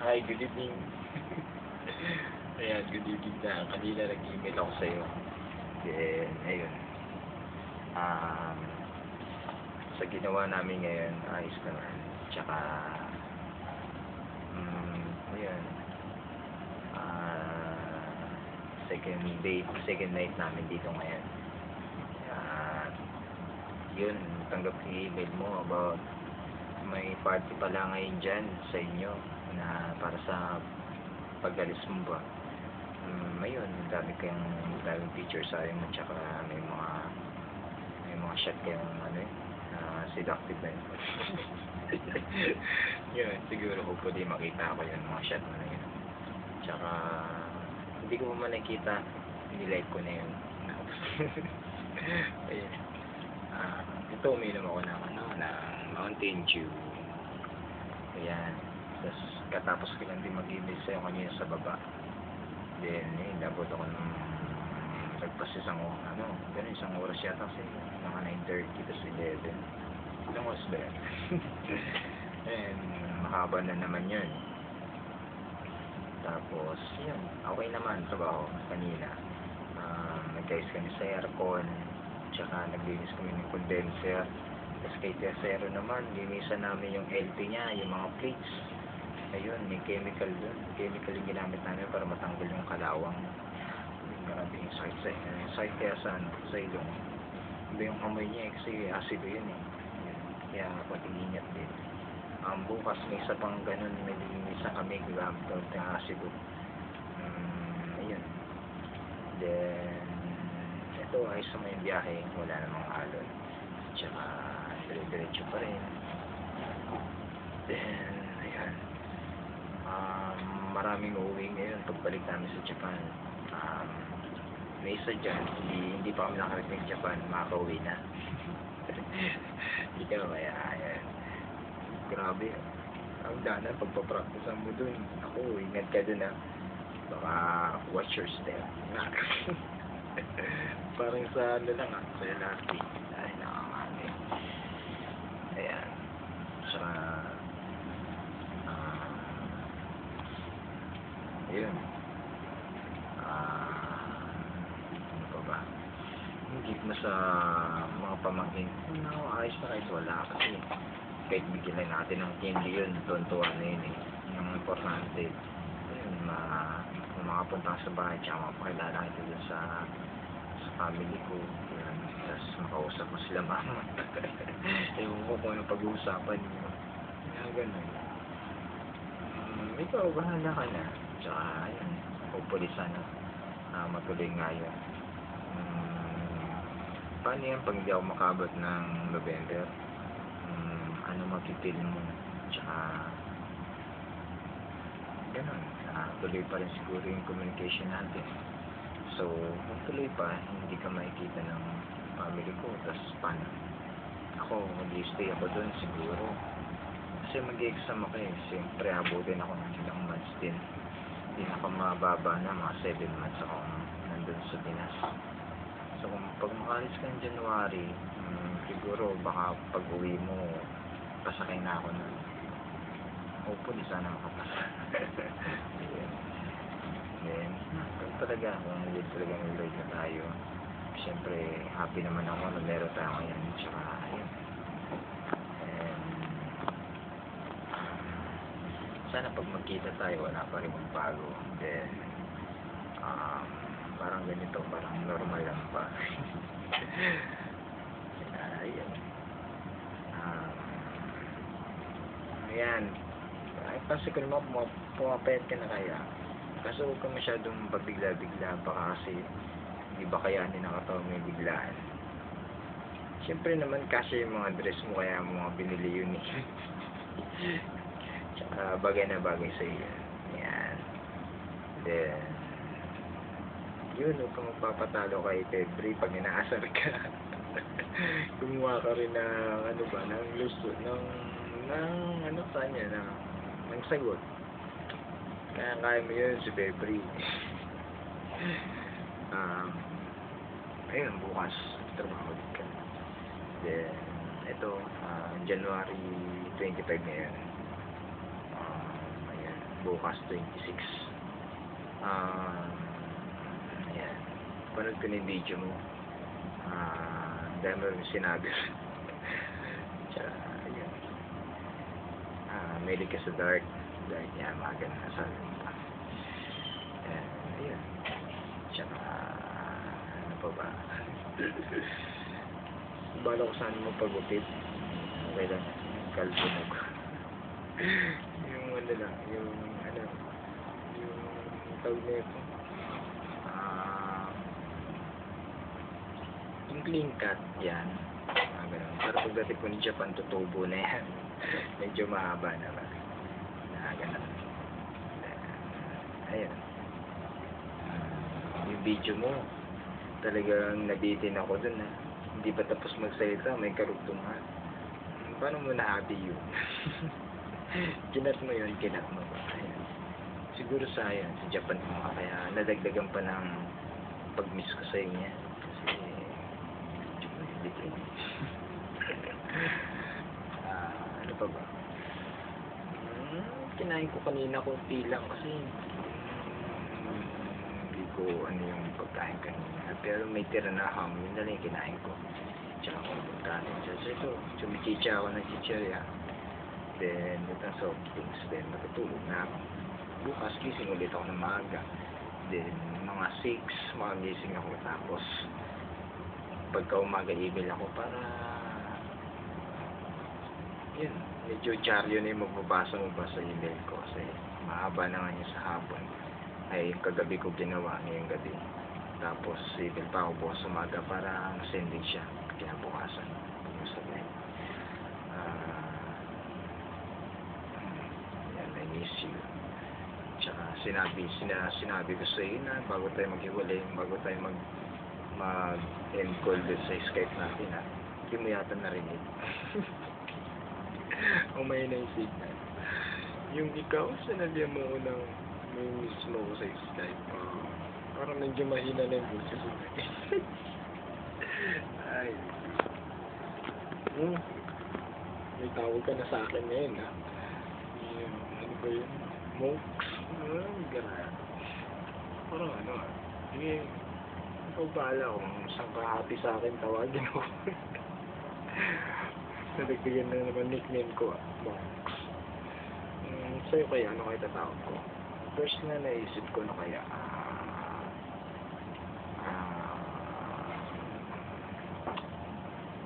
Hi, good evening. Ayan, good evening na. Kanina nag-email ako sa'yo. Then, ayun. Um, sa ginawa namin ngayon, ayos naman. Tsaka, ayun. Ah, second night namin dito ngayon. At, yun, tanggap ko yung email mo about may party pala ngayon dyan sa inyo na para sa pag-alis mo ba. Ayun, daming picture sa mo, tsaka may mga shot kayong seductive na yun. Yun, siguro hopefully makita ko yung mga shot mo na yun. Tsaka, hindi ko pa man nakita, nilike ko na yun. Ayun. Ito, uminom ako ng Mountain Dew. Ayan. Tapos, katapos ko lang din mag-email sa'yo kanina sa baba. Then, nabot ako ng nagpas isang oras yata kasi mga 9:30 tapos 11. Ilang oras ba yan? And, mahaba na naman yun. Tapos, yun, okay naman trabaho kanina. Nag-guys kami sa aircon, tsaka naglinis kami ng condenser. Tapos kay Tercero naman, linisan namin yung LP niya, yung mga plates. Ayun, may chemical doon. Chemical yung ginamit namin para matanggal yung kalawang. Grabe yung sakit kaya sa ilong. Iba yung amoy niya kasi asido yun eh. Kaya pati ingat din. Bukas may isa pang ganun, may linisan kami gamit ng asido. Ayun. Then, ito ayos naman yung biyahe, wala namang alon. Tsaka, dire-diretso pa rin. Then, ayan. Maraming uuwi ngayon pagbalik namin sa Japan. May isa dyan, hindi pa kami nakarating sa Japan, makakauwi na. Ikaw, ayan. Grabe. Ang dana, pagpapracticean mo dun. Ako, ingat ka dun baka watch your step. Parang sa sa LRT. Ay, nakamali. Ayan. Tsaka, ayun. Ano pa ba? Yung gift mo sa mga pamangkin. Ayos na kahit wala kasi kahit bigyan natin ng candy yun, tuwan-tuwa na yun eh. Yung importante, yun, makapunta sa bahay, tsaka mapakilala kita dun sa family ko. Yun. Tapos makausap mo sila mama. Ewan ko kung anong pag-uusapan nyo. Kaya ganun. Ikaw, bahala ka na. Tsaka, ayun, hopefully sana matuloy nga yun. Paano yan pag hindi ako makabot ng November? Ano mapipil mo? Tsaka, ganun. Tuloy pa rin siguro yung communication natin. So, kung tuloy pa, hindi ka makikita ng family ko. Tapos, paano? Ako, mag-stay ako dun siguro. Kasi mag-exam ako eh. Siyempre, abutin ako ng ilang months din. Hindi na ako mababa na, mga 7 months ako nandun sa Pinas. So, kung pag makalis ka ng January, siguro baka pag uwi mo, pasakay na ako nun. Hopefully, sana makapasa. Then, kung talaga, kung hindi talaga may Lord na tayo, siyempre, happy naman ako na meron tayo ngayon. Tsaka, ayun. And, sana pag magkita tayo, wala pa rin magbago. Then, parang ganito, parang normal lang pa. Ayun. Ayan. Ay, kasi kung naman pumapayat ka na kaya, kaso huwag ka masyadong pabigla-bigla, baka kasi hindi ba kayanin ang katawan may biglaan. Siyempre naman kasi yung mga dress mo, kaya mo mga binili yun eh. Tsaka bagay na bagay sa iyo. Ayan. Then, yun, huwag kang magpapatalo kay February pag inaasar ka. Gumawa ka rin ng ng lusto, ng kanya, ng sagot. Kaya mo yun si February. Ayun, bukas, trabaho ulit ka. Then, ito, January 25 ngayon. Ayan. bukas 26. Ayan. Panood ko na yung video mo. Dahil mo rin sinabi. Tsaka, ayun. Mahilig ka sa dark. Dahil yan, mga ganun na sabi mo pa. Ayun. Tsaka, ano pa ba? Bala ko saan mo pagupit. Okay lang. Kalbo mo ko. Yung ano lang, yung tawag na ito. Yung clean cut, yan. Ganun. Para pagdating po ni Japan, tutubo na yan. Medyo mahaba naman. Ganun. Ayun. Yung video mo, talagang nabitin ako dun na hindi pa tapos magsalita, may karugtungan. Paano mo na-happy yun? Kinat mo yun, kinat mo ba? Ayun. Siguro sayang, sa Japan mo kaya nadagdagan pa ng pag-miss ko sa inyo. Kasi, bitin. Ano pa ba? Kinain ko kanina konti lang kasi hindi ko ano yung pagkain kanina. Pero may tira na ham, yun na lang yung kinain ko. Tsaka kung pagkain. So ito, chumichicha ako ng chichirya. Then, itong soft things. Then, matutulog na ako. Bukas, gising ulit ako ng maaga. Then, mga 6, makagising ako. Tapos, pagka umaga, email ako para yun, medyo dyaryo na yung magbabasa mo ba sa email ko kasi mahaba na nga yun sa hapon. Ay, kagabi ko ginawa ngayong gabi. Tapos, email pa ako bukas umaga para sending siya. Kinabukasan. Pag-usap na yun. I miss you. Tsaka sinabi ko sa iyo na bago tayo maghiwalay, bago tayo mag-end call sa Skype natin hindi mo yata narinig. Umay na yung signal. Yung ikaw, sinabihan mo ko ng may miss mo ko sa Skype. Parang medyo mahina na yung boses mo. Ay. May tawag ka na sa akin ngayon ano ba yun? Monks? Gano'n. Parang sige, ikaw bahala kung saan ka happy sa akin, tawagin ako. Nadagdagan na naman nickname ko, Monks. Sa'yo kaya, ano kaya tatawag ko? First na naisip ko na kaya,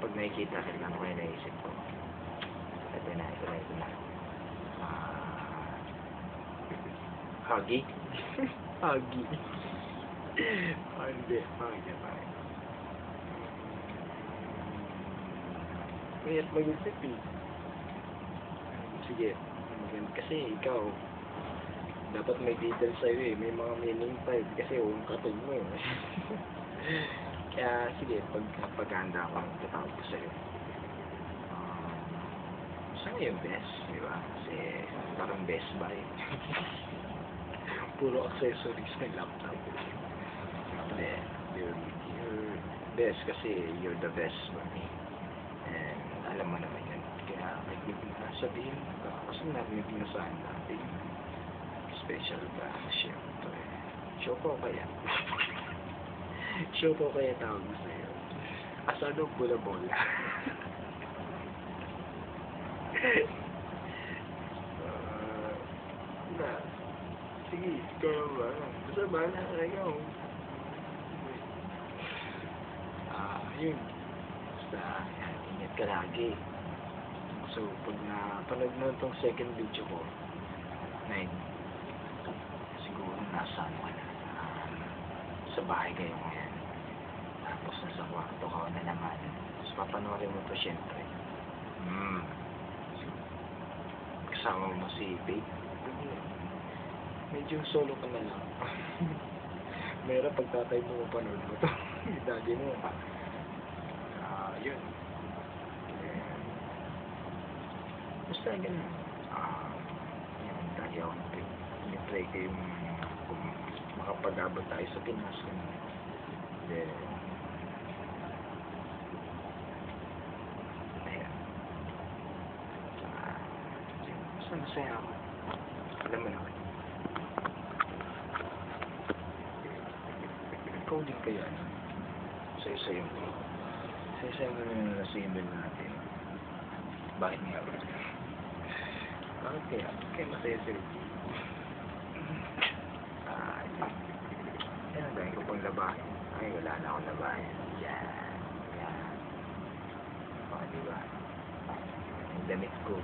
pag nakikita ka, ano kaya naisip ko? Ito na. Huggy? Huggy. Hindi. Mayat mag-isip Sige. Kasi ikaw, dapat may details sa'yo may mga meaning pa kasi huwag katog mo Kaya sige, pagkahanda ako, tatawag ko sa'yo. Saan yung best, di ba? Kasi parang Best Buy. Puro accessories ng laptop. Hindi, you're best kasi you're the best for me. And alam mo naman yun. Kaya kahit na sabihin ka, kasi narinig na saan natin. Special ba? Siyempre. Show ko kaya. Show ko kaya tawag mo sa'yo. Asado bola-bola. Sige, ikaw ba? Basta bahala ka ikaw. Yun. Basta, ingat ka lagi. So, pag napanood mo itong second video ko, siguro nasa ka na. Sa bahay kayo ngayon. Tapos nasa kwarto ka na naman. Tapos papanoorin mo to syempre. Kasama mo si babe. Medyo solo ka na lang. Mayroon pag tatay mo panood mo to. Daddy mo yun. Basta ganun. Yan, lagi ako nag-try ko yung kung makapag-abot tayo sa Pinas. Then, ayan. Basta masaya ako. Alam mo naman. ikaw din kaya, ano? Isa-isa yung nasa email natin. Bakit nga ba? Bakit kaya? Kaya masaya sila. Yan, dahil ko pang labahin. Ay, wala na akong labahin. Yan. Yan. O, diba? Yung damit ko,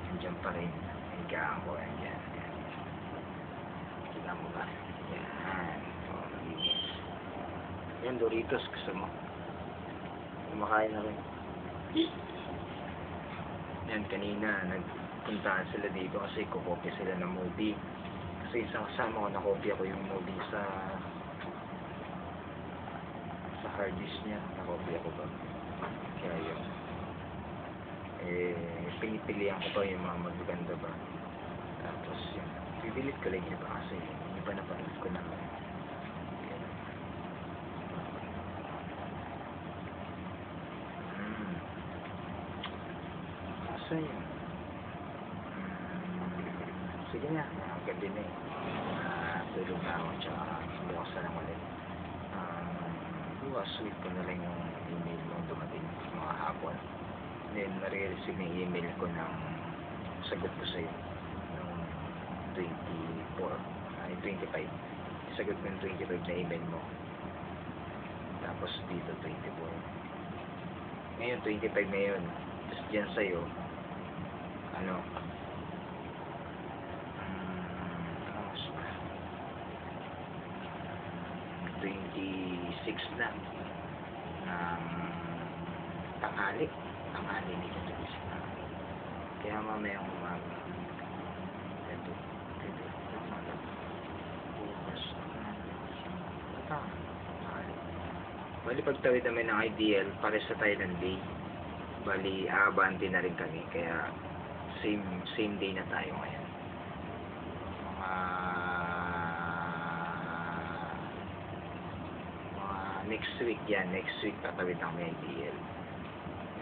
nandiyan pa rin. Higaan ko. Yan. Yan. Kita mo ba? Yan. O, malinis. Yan, Doritos. Gusto mo? Kumakain na rin. Yan, kanina, nagpuntaan sila dito kasi kukopya sila ng movie. Kasi isang kasama ko, nakopya ko yung movie sa hard disk niya. Nakopya ko ba? Kaya yun. Pinipilihan ko pa yung mga magaganda ba. Tapos yun. Bibilit ko lang yun ba kasi yung iba napanood ko na. Asa yun? Sige na, gabi na eh. Tulog na ako, tsaka bukas na lang ulit. Bukas, wait ko na lang yung email mo dumating mga hapon. Then, nare-receive yung email ko ng sagot ko sa'yo ng 24, ay 25. Sagot ko yung 25 na email mo. Tapos dito 24. Ngayon, 25 na yun. Tapos dyan sa'yo, ano, 26 na ng tanghali nito na. Kaya mamayang umaga ito bukas tanghali. Bali pagtawid namin ng IDL pare sa Thailand Day, bali aabante na rin kami, kaya same day na tayo ngayon. Next week yan, next week tatawid na kami IDL.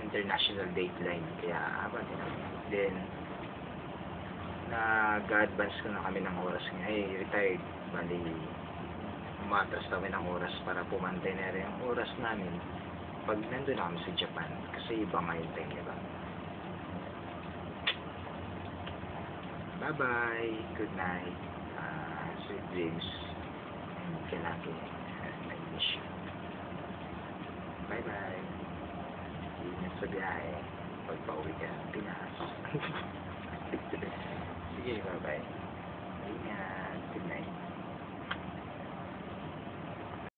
International dateline, kaya abante na. Then, nag-advance ko na kami ng oras ngayon. Retired, bali, umatras kami ng oras para pumantay na rin ang oras namin pag nandun na kami sa Japan. Kasi iba nga yung time, diba? Bye-bye, good night, sweet dreams, and kalaki, I miss you. Bye-bye. Ingat sa biyahe. Pagpa-uwi ka ng Pinas. Sige, bye-bye.